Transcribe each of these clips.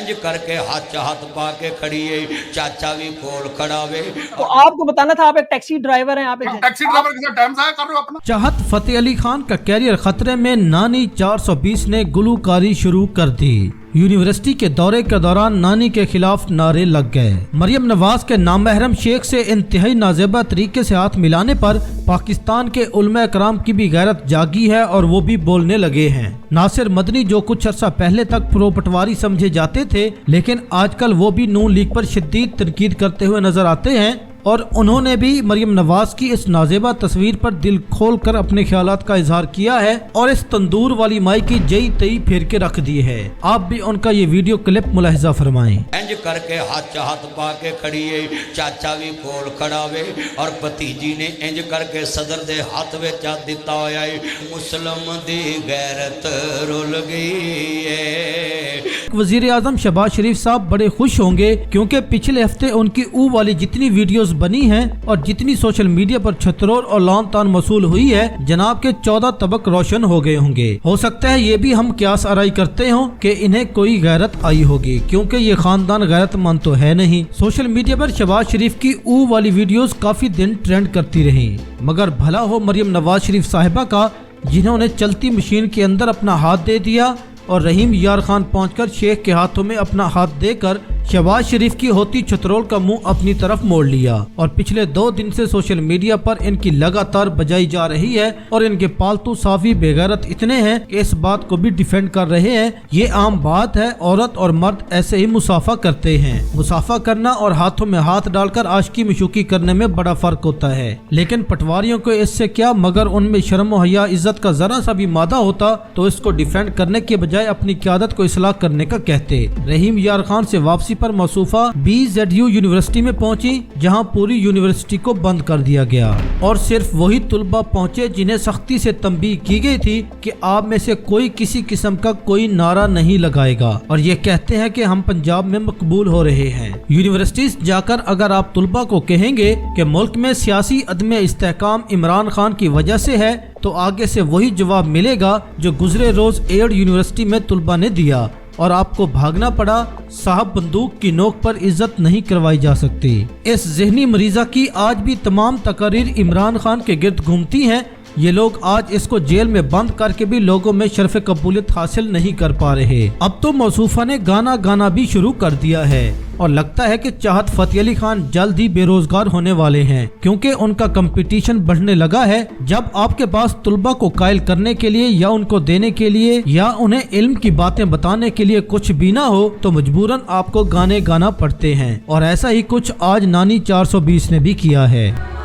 इंज करके हाथ पा के खड़ी है, चाचा भी कोल खड़ा वे। तो आपको बताना था, आप एक टैक्सी ड्राइवर हैं, आप एक टैक्सी ड्राइवर के साथ टाइम ज़ाया कर रहे हो अपना। चाहत फतेह अली खान का कैरियर खतरे में, नानी 420 ने गुलूकारी शुरू कर दी। यूनिवर्सिटी के दौरे के दौरान नानी के खिलाफ नारे लग गए। मरियम नवाज के नामहरम शेख से इंतहाई नाजेबा तरीके से हाथ मिलाने पर पाकिस्तान के उलमा कराम की भी गैरत जागी है और वो भी बोलने लगे हैं। नासिर मदनी जो कुछ अर्सा पहले तक प्रो पटवारी समझे जाते थे, लेकिन आजकल वो भी नून लीग पर शदीद तनकीद करते हुए नजर आते हैं और उन्होंने भी मरियम नवाज की इस नाजेबा तस्वीर पर दिल खोल कर अपने ख्यालात का इजहार किया है और इस तंदूर वाली माई की जई तई फेर के रख दी है। आप भी उनका ये वीडियो क्लिप मुलाहिजा फरमाएं। इंज करके हाथ पा के खड़ी है, चाचा भी कोल खड़ा वे और भतीजी ने इंज करके सदर दे हाथ विच हाथ दिता होया है। मुस्लिम दी गैरत रुल गई है। वजीर आजम शहबाज शरीफ साहब बड़े खुश होंगे क्योंकि पिछले हफ्ते उनकी ऊ वाली जितनी वीडियोस बनी हैं और जितनी सोशल मीडिया पर छतरोर और लॉन तान मसूल हुई है, जनाब के 14 तबक रोशन हो गए होंगे। हो सकता है ये भी हम क्यास आराई करते हों कि इन्हें कोई गैरत आई होगी, क्योंकि ये खानदान गैरतमंद तो है नहीं। सोशल मीडिया पर शहबाज शरीफ की ऊ वाली वीडियोस काफी दिन ट्रेंड करती रही, मगर भला हो मरियम नवाज शरीफ साहिबा का, जिन्होंने चलती मशीन के अंदर अपना हाथ दे दिया और रहीम यार खान पहुंचकर शेख के हाथों में अपना हाथ देकर शहबाज शरीफ की होती छतरोल का मुंह अपनी तरफ मोड़ लिया। और पिछले 2 दिन से सोशल मीडिया पर इनकी लगातार बजाई जा रही है और इनके पालतू साफी बेगैरत इतने हैं कि इस बात को भी डिफेंड कर रहे हैं। ये आम बात है, औरत और मर्द ऐसे ही मुसाफा करते हैं। मुसाफा करना और हाथों में हाथ डालकर आशिकी मशूकी करने में बड़ा फर्क होता है, लेकिन पटवारियों को इससे क्या, मगर उनमें शर्म और हया इज्जत का जरा सा भी मादा होता तो इसको डिफेंड करने के बजाय अपनी क़यादत को इस्लाह करने का कहते। रहीम यार खान से वापसी पर मौसूफा BZU यूनिवर्सिटी में पहुंची, जहां पूरी यूनिवर्सिटी को बंद कर दिया गया और सिर्फ वही तुलबा पहुंचे जिन्हें सख्ती से तंबीह की गई थी कि आप में से कोई किसी किस्म का कोई नारा नहीं लगाएगा और ये कहते हैं कि हम पंजाब में मकबूल हो रहे हैं। यूनिवर्सिटीज जाकर अगर आप तुलबा को कहेंगे कि मुल्क में सियासी अदम इस्तेहकाम इमरान खान की वजह से है, तो आगे से वही जवाब मिलेगा जो गुजरे रोज एड यूनिवर्सिटी में तुलबा ने दिया और आपको भागना पड़ा। साहब, बंदूक की नोक पर इज्जत नहीं करवाई जा सकती। इस जहनी मरीजा की आज भी तमाम तकारीर इमरान खान के गिर्द घूमती हैं। ये लोग आज इसको जेल में बंद करके भी लोगों में शर्फ कबूलियत हासिल नहीं कर पा रहे। अब तो मौसूफा ने गाना भी शुरू कर दिया है और लगता है कि चाहत फतेह अली खान जल्द ही बेरोजगार होने वाले हैं, क्योंकि उनका कंपटीशन बढ़ने लगा है। जब आपके पास तुलबा को कायल करने के लिए या उनको देने के लिए या उन्हें इल्म की बातें बताने के लिए कुछ भी ना हो, तो मजबूरन आपको गाने गाना पड़ते हैं और ऐसा ही कुछ आज नानी 420 ने भी किया है।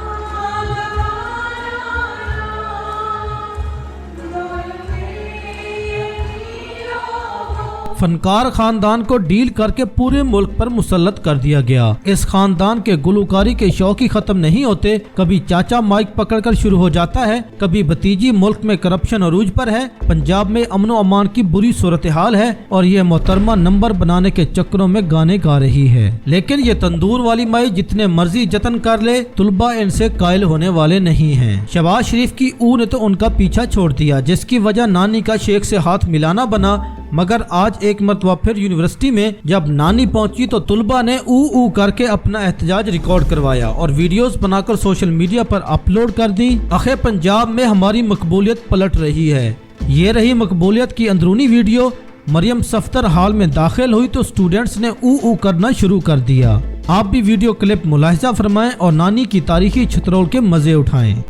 फनकार खानदान को डील करके पूरे मुल्क पर मुसल्लत कर दिया गया। इस खानदान के गुलूकारी के शौक ही खत्म नहीं होते। कभी चाचा माइक पकड़कर शुरू हो जाता है, कभी भतीजी मुल्क में करप्शन अरूज पर है, पंजाब में अमनो अमान की बुरी सूरत हाल है और ये मोहतरमा नंबर बनाने के चक्करों में गाने गा रही है। लेकिन ये तंदूर वाली माई जितने मर्जी जतन कर ले, तुलबा इनसे कायल होने वाले नहीं है। शहबाज शरीफ की ऊ ने तो उनका पीछा छोड़ दिया, जिसकी वजह नानी का शेख से हाथ मिलाना बना। मगर आज एक मरतबा फिर यूनिवर्सिटी में जब नानी पहुंची तो तुलबा ने ऊ करके अपना एहतजाज रिकॉर्ड करवाया और वीडियोस बनाकर सोशल मीडिया पर अपलोड कर दी। आखिर पंजाब में हमारी मकबूलियत पलट रही है। ये रही मकबूलियत की अंदरूनी वीडियो। मरियम सफ्तर हाल में दाखिल हुई तो स्टूडेंट्स ने ऊ करना शुरू कर दिया। आप भी वीडियो क्लिप मुलाहिजा फरमाएं और नानी की तारीखी छतरोल के मजे उठाएं।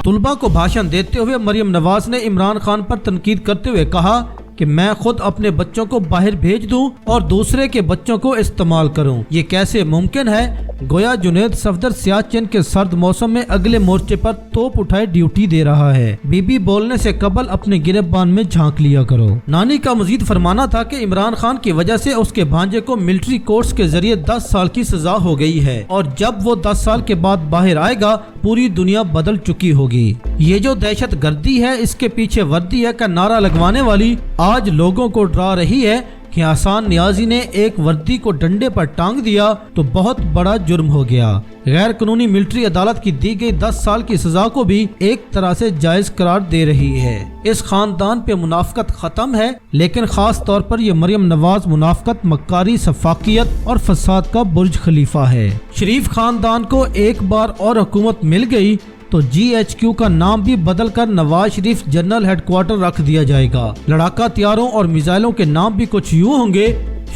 तुलबा को भाषण देते हुए मरियम नवाज ने इमरान खान पर तनकीद करते हुए कहा कि मैं खुद अपने बच्चों को बाहर भेज दूं और दूसरे के बच्चों को इस्तेमाल करूं। ये कैसे मुमकिन है? गोया जुनैद सफदर सियाचिन के सर्द मौसम में अगले मोर्चे पर तोप उठाए ड्यूटी दे रहा है। बीबी बोलने से कबल अपने गिरफ्तान में झांक लिया करो। नानी का मजीद फरमाना था कि इमरान खान की वजह से उसके भांजे को मिलिट्री कोर्ट्स के जरिए 10 साल की सजा हो गई है और जब वो 10 साल के बाद बाहर आएगा पूरी दुनिया बदल चुकी होगी। ये जो दहशत गर्दी है, इसके पीछे वर्दी है का नारा लगवाने वाली आज लोगों को डरा रही है। کہ احسان نیازی نے ایک وردی کو ڈنڈے پر ٹانگ دیا تو بہت بڑا جرم ہو گیا۔ غیر قانونی ملٹری عدالت کی دی گئی 10 سال کی سزا کو بھی ایک طرح سے جائز قرار دے رہی ہے۔ اس خاندان پہ منافقت ختم ہے، لیکن خاص طور پر یہ مریم نواز منافقت، مکاری، سفاکیت اور فساد کا برج خلیفہ ہے۔ شریف خاندان کو ایک بار اور حکومت مل گئی تو جی ایچ کیو کا نام بھی بدل کر Nawaz Sharif general head quarter رکھ دیا جائے گا۔ لڑاکا طیاروں اور میزائلوں کے نام بھی کچھ یوں ہوں گے: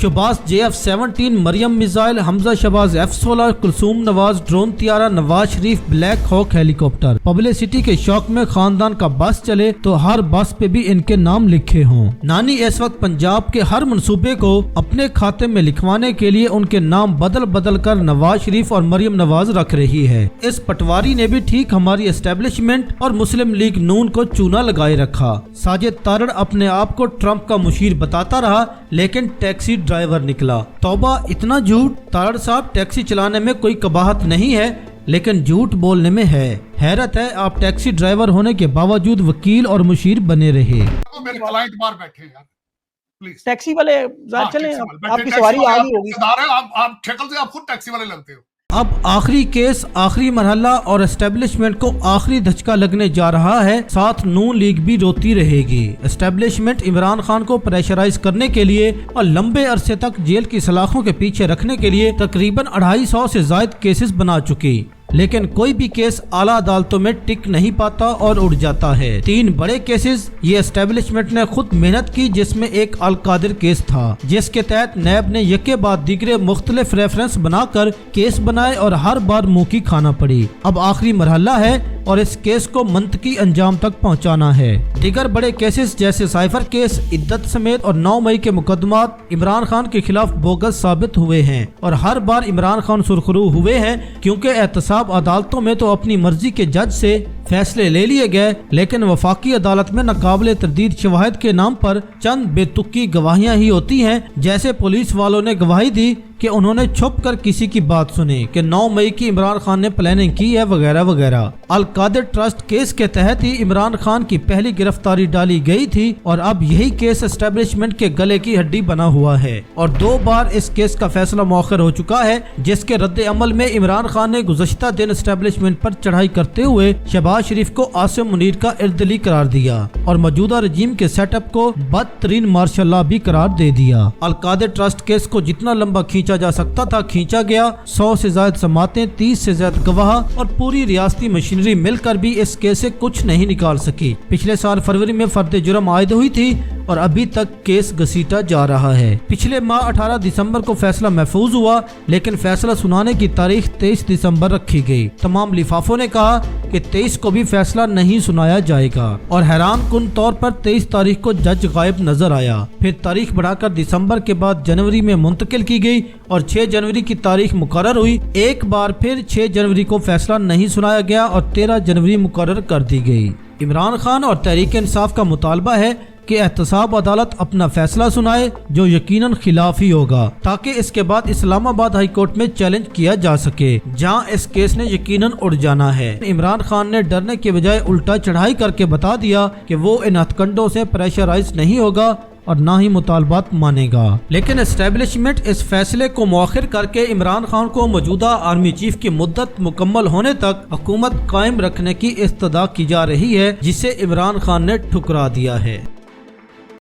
شباز JF-17 مریم میزائل، حمزہ شباز F-16 کلثوم نواز ڈرون طیارہ، نواز شریف بلیک ہاک ہیلی کاپٹر۔ پبلسٹی کے شوق میں خاندان کا بس چلے تو ہر بس پہ بھی ان کے نام لکھے ہوں۔ نانی اس وقت پنجاب کے ہر منصوبے کو اپنے کھاتے میں لکھوانے کے لیے ان کے نام بدل بدل کر نواز شریف اور مریم نواز رکھ رہی ہے۔ اس پٹواری نے بھی ٹھیک ہماری اسٹیبلشمنٹ اور مسلم لیگ نون کو چونا لگائے رکھا۔ ساجد تارڑ اپنے آپ کو ٹرمپ کا مشیر بتاتا رہا، لیکن ٹیکسی ڈرائیور نکلا۔ توبہ، اتنا جھوٹ! تارڑ صاحب، ٹیکسی چلانے میں کوئی قباحت نہیں ہے، لیکن جھوٹ بولنے میں ہے۔ حیرت ہے آپ ٹیکسی ڈرائیور ہونے کے باوجود وکیل اور مشیر بنے رہے۔ میرے کلائنٹ باہر بیٹھے یار، پلیز ٹیکسی والے چلیں، آپ کی سواری آ گئی ہوگی۔ آپ شکل سے آپ خود ٹیکسی والے لگتے ہو۔ اب آخری کیس، آخری مرحلہ اور اسٹیبلشمنٹ کو آخری دھچکا لگنے جا رہا ہے، ساتھ نون لیگ بھی روتی رہے گی۔ اسٹیبلشمنٹ عمران خان کو پریشرائز کرنے کے لیے اور لمبے عرصے تک جیل کی سلاخوں کے پیچھے رکھنے کے لیے تقریباً 250 سے زائد کیسز بنا چکی، لیکن کوئی بھی کیس اعلیٰ عدالتوں میں ٹک نہیں پاتا اور اڑ جاتا ہے۔ 3 بڑے کیسز یہ اسٹیبلشمنٹ نے خود محنت کی، جس میں ایک القادر کیس تھا، جس کے تحت نیب نے یکے بعد دیگرے مختلف ریفرنس بنا کر کیس بنائے اور ہر بار منہ کی کھانا پڑی۔ اب آخری مرحلہ ہے اور اس کیس کو منطقی انجام تک پہنچانا ہے۔ دیگر بڑے کیسز جیسے سائفر کیس، عدت سمیت اور 9 مئی کے مقدمات عمران خان کے خلاف بوگس ثابت ہوئے ہیں اور ہر بار عمران خان سرخرو ہوئے ہیں، کیونکہ احتساب عدالتوں میں تو اپنی مرضی کے جج سے فیصلے لے لیے گئے، لیکن وفاقی عدالت میں ناقابل تردید شواہد کے نام پر چند بے تکی گواہیاں ہی ہوتی ہیں، جیسے پولیس والوں نے گواہی دی کہ انہوں نے چھپ کر کسی کی بات سنی کہ 9 مئی کی عمران خان نے پلاننگ کی ہے، وغیرہ وغیرہ۔ القادر ٹرسٹ کیس کے تحت ہی عمران خان کی پہلی گرفتاری ڈالی گئی تھی اور اب یہی کیس اسٹیبلشمنٹ کے گلے کی ہڈی بنا ہوا ہے اور 2 بار اس کیس کا فیصلہ مؤخر ہو چکا ہے، جس کے رد عمل میں عمران خان نے گزشتہ دن اسٹیبلشمنٹ پر چڑھائی کرتے ہوئے شہباز شریف کو عاصم منیر کا اردلی قرار دیا اور موجودہ رجیم کے سیٹ اپ کو بدترین مارشل لا بھی قرار دے دیا۔ القادر ٹرسٹ کیس کو جتنا لمبا کھینچا جا سکتا تھا کھینچا گیا، 100 سے زائد سماعتیں، 30 سے زائد گواہ اور پوری ریاستی مشینری مل کر بھی اس کیس سے کچھ نہیں نکال سکی۔ پچھلے سال فروری میں فرد جرم عائد ہوئی تھی اور ابھی تک کیس گھسیٹا جا رہا ہے۔ پچھلے ماہ 18 دسمبر کو فیصلہ محفوظ ہوا، لیکن فیصلہ سنانے کی تاریخ 23 دسمبر رکھی گئی۔ تمام لفافوں نے کہا کہ 23 کو بھی فیصلہ نہیں سنایا جائے گا اور حیران کن طور پر 23 تاریخ کو جج غائب نظر آیا۔ پھر تاریخ بڑھا کر دسمبر کے بعد جنوری میں منتقل کی گئی اور 6 جنوری کی تاریخ مقرر ہوئی۔ ایک بار پھر 6 جنوری کو فیصلہ نہیں سنایا گیا اور 13 جنوری مقرر کر دی گئی۔ عمران خان اور تحریک انصاف کا مطالبہ ہے کہ احتساب عدالت اپنا فیصلہ سنائے، جو یقیناً خلاف ہی ہوگا، تاکہ اس کے بعد اسلام آباد ہائی کورٹ میں چیلنج کیا جا سکے، جہاں اس کیس نے یقیناً اڑ جانا ہے۔ عمران خان نے ڈرنے کے بجائے الٹا چڑھائی کر کے بتا دیا کہ وہ ان ہتھکنڈوں سے پریشرائز نہیں ہوگا اور نہ ہی مطالبات مانے گا، لیکن اسٹیبلشمنٹ اس فیصلے کو مؤخر کر کے عمران خان کو موجودہ آرمی چیف کی مدت مکمل ہونے تک حکومت قائم رکھنے کی استدعا کی جا رہی ہے، جسے عمران خان نے ٹھکرا دیا ہے۔